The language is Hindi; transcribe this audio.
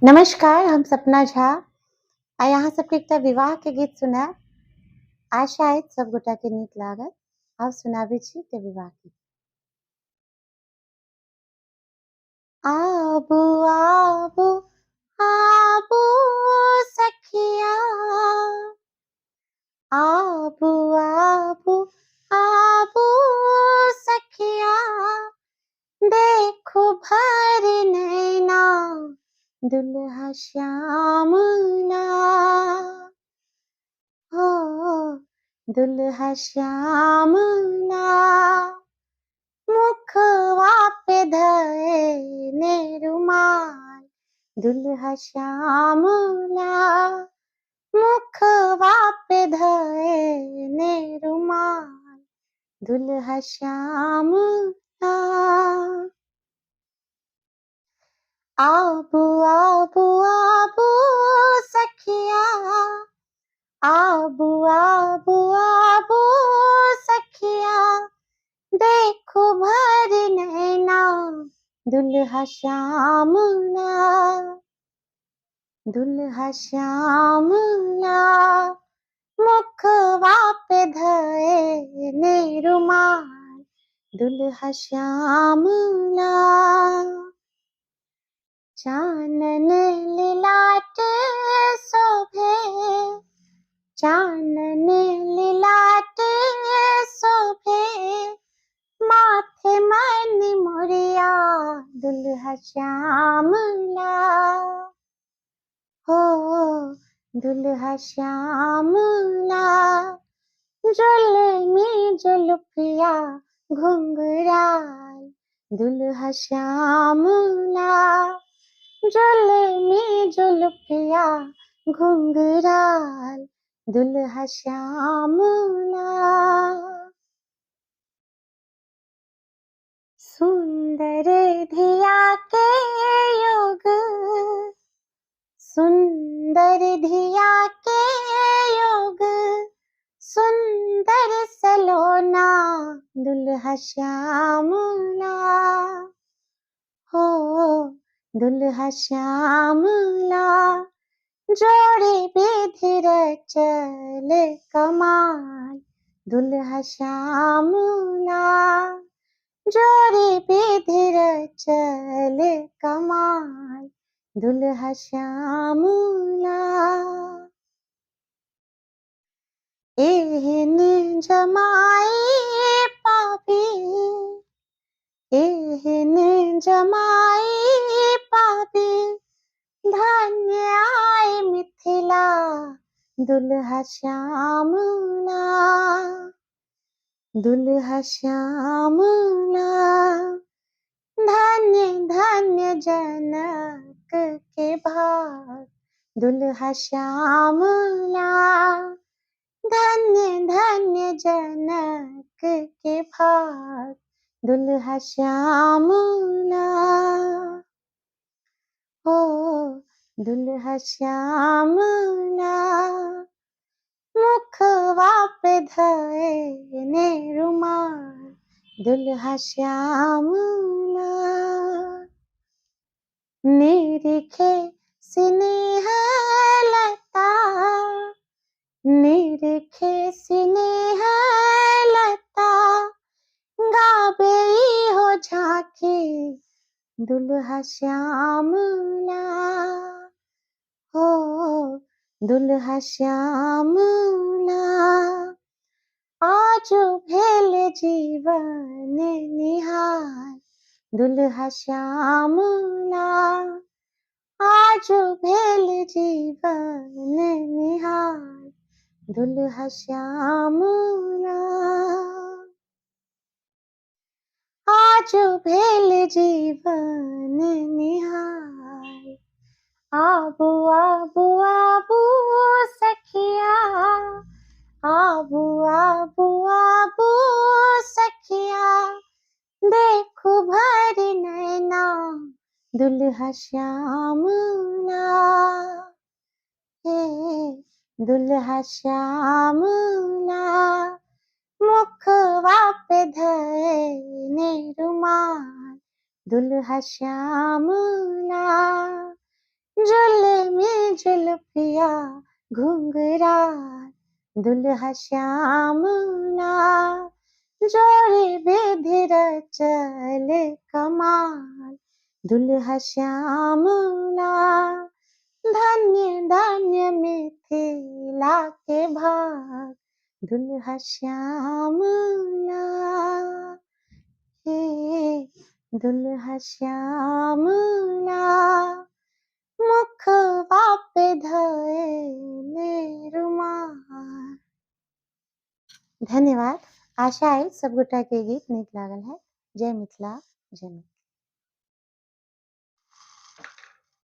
नमस्कार, हम सपना झा आ अहाँ सबके एकटा विवाह के गीत सुनाएब। आशा अछि सब गोटा के नीक लागत। आब सुनाबै छी एकटा विवाह गीत। आबू आबू आबू सखिया, आबू आबू आबू सखिया, देखो भर नैना दुल्हा श्याम ला। हो दुल्हा श्याम ला, मुखवा पे धए ने रुमाल, दुल्हा श्याम ला, मुखवा पे धए ने रुमाल, दुल्हा श्याम ला। आबू आबू आबू सखिया, आबू आबू आबू सखिया, देखो भर नैना दुल्हा श्याम ला, दुल्हा श्याम ला, मुखवा पे धए ने रुमाल, दुल्हा श्याम ला। चानन लिलाट शोभे, चानन लिलाट शोभे, माथे मनि मोरिया दुल्हा श्याम ला। हो दुल्हा श्याम ला, जुल्मी जुल्फिया घुंघराल, दुल्हा श्याम ला, जुल्मी जुल्फिया घुंघराल, दुल्हा श्याम ला। सुंदर धिया के योग, सुंदर धिया के योग, सुंदर सलोना दुल्हा श्याम ला। हो दुल्हा श्याम ला, जोड़ी विधि रचल कमाल, दुल्हा श्याम ला, जोड़ी विधि रचल कमाल, दुल्हा श्याम ला। एहन जमाई पाबी, एहन जमाई पाबी, धन्य आए मिथिला दुल्हा श्याम ला, दुल्हा श्याम ला। धन्य धन्य जनक के भाग, दुल्हा श्याम ला, धन्य धन्य जनक के भाग, दुल्हा श्याम ला। हो दुल्हा श्याम ला, मुखवा पे धए ने रुमाल, दुल्हा श्याम ला। निरिखे स्नेह लता, निरिखे स्नेह लता, गावे हो झांकी दुल्हा श्याम ला। हो दुल्हा श्याम ला, आज भेल जीवन निहाल, दुल्हा श्याम ला, आज भेल जीवन निहाल, दुल्हा श्याम ला। आज भेल जीवन निहाल, आबू आबू आबू सखिया, आबू आबू आबू सखिया, देखो भर नैना दुल्हा श्याम ला। हे दुल्हा श्याम ला, मुखवा पे धए ने रुमाल, दुल्हा श्याम ला, जुल्मी जुल्फिया घुंघराल, दुल्हा श्यामला, जोड़ी बेधि रचल कमाल, दुल्हा श्यामला। धन्य धन्य मिथिला के भाग, दुल्हा श्यामला, हे दुल्हा श्यामला। मुखवा पे धइले रुमाल। धन्यवाद। आशा है सब गोटा के गीत नीक लागल है। जय मिथिला, जय मिथिला।